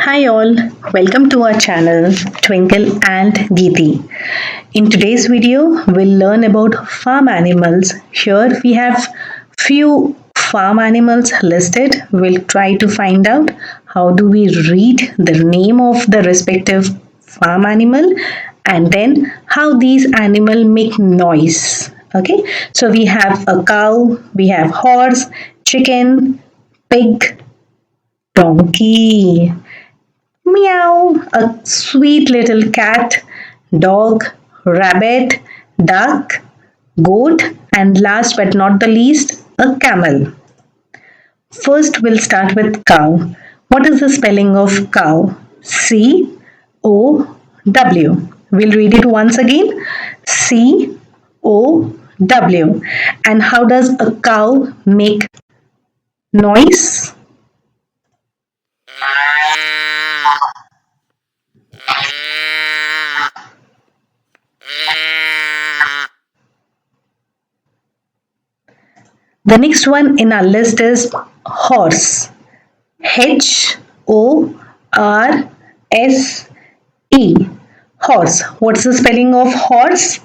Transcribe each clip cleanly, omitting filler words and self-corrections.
Hi all, welcome to our channel Twinkle and Geeti. In today's video, we'll learn about farm animals. Here we have few farm animals listed. We'll try to find out how do we read the name of the respective farm animal and then how these animals make noise. Okay, so we have a cow, we have horse, chicken, pig, donkey, meow, a sweet little cat, dog, rabbit, duck, goat, and last but not the least, a camel. First, we'll start with cow. What is the spelling of cow? C-O-W. We'll read it once again. C-O-W. And how does a cow make noise? The next one in our list is horse. H O R S E. Horse. What's the spelling of horse?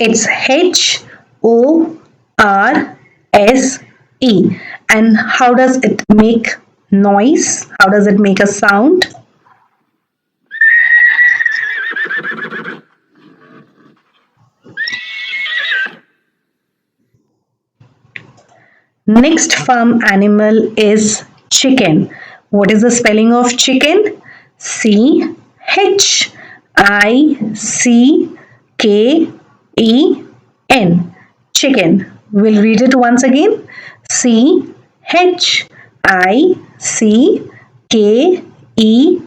It's H O R S E. And how does it make noise? How does it make a sound? Next farm animal is chicken. What is the spelling of chicken? C H I C K E N. Chicken. We'll read it once again. C H I C K E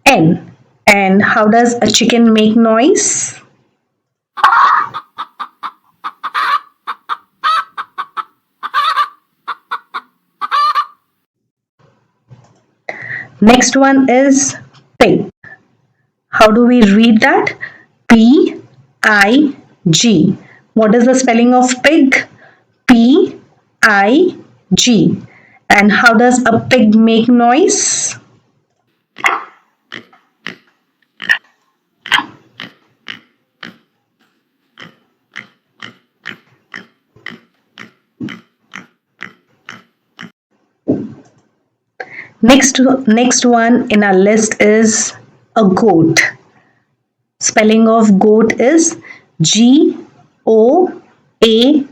N. And how does a chicken make noise? Next one is pig. How do we read that? P I G. What is the spelling of pig? P I G. And how does a pig make noise? Next one in our list is a goat. Spelling of goat is G O A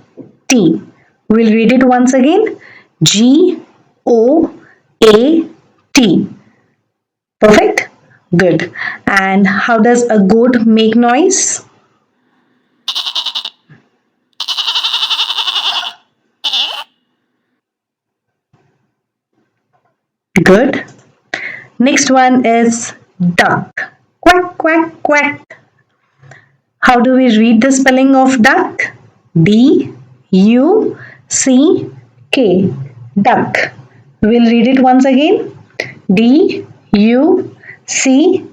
T. We'll read it once again. G O A T. Perfect? Good. And how does a goat make noise? Good. Next one is duck. Quack, quack, quack. How do we read the spelling of duck? D U C K. Duck. We'll read it once again. D U C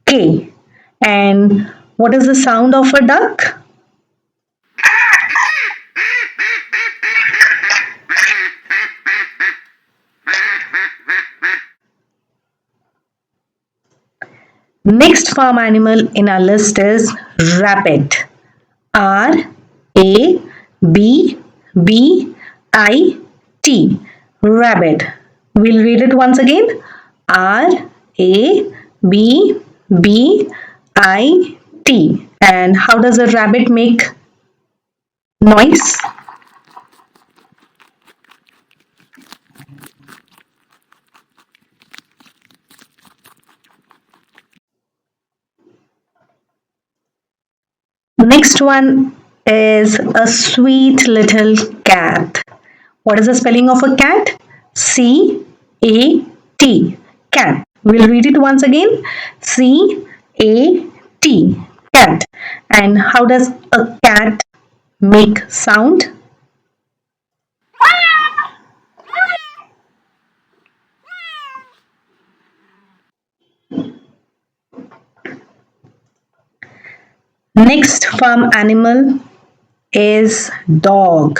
K. And what is the sound of a duck? Next farm animal in our list is rabbit. R A B B I T. Rabbit. We'll read it once again. R A B B I T. And how does a rabbit make noise? Next one is a sweet little cat. What is the spelling of a cat? C A T. Cat. We'll read it once again. C A T. Cat. And how does a cat make sound? Next farm animal is dog.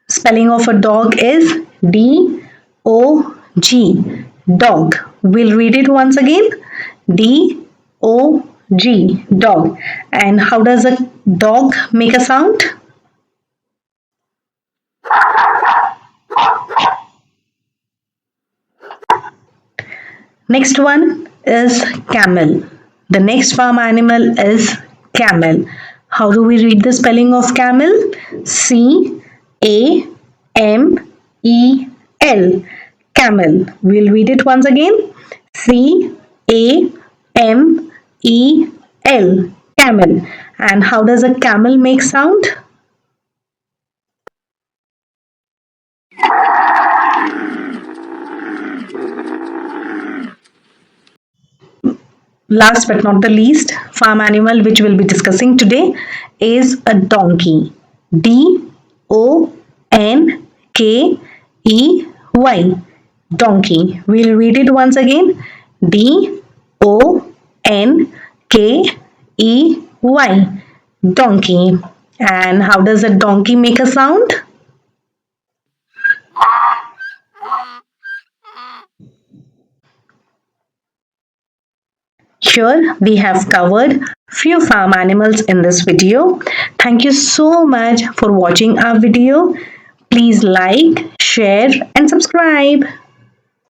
Spelling of a dog is D O G. Dog. We'll read it once again. D-O-G, dog. And how does a dog make a sound? Next one is camel. The next farm animal is camel. How do we read the spelling of camel? C-A-M-E-L. Camel. We'll read it once again. C-A-M-E-L. Camel. And how does a camel make sound? Last but not the least, farm animal which we'll be discussing today is a donkey. D-O-N-K-E-Y. Donkey. We'll read it once again. D-O-N-K-E-Y. Donkey. And how does a donkey make a sound? Here we have covered few farm animals in this video. Thank you so much for watching our video. Please like, share and subscribe.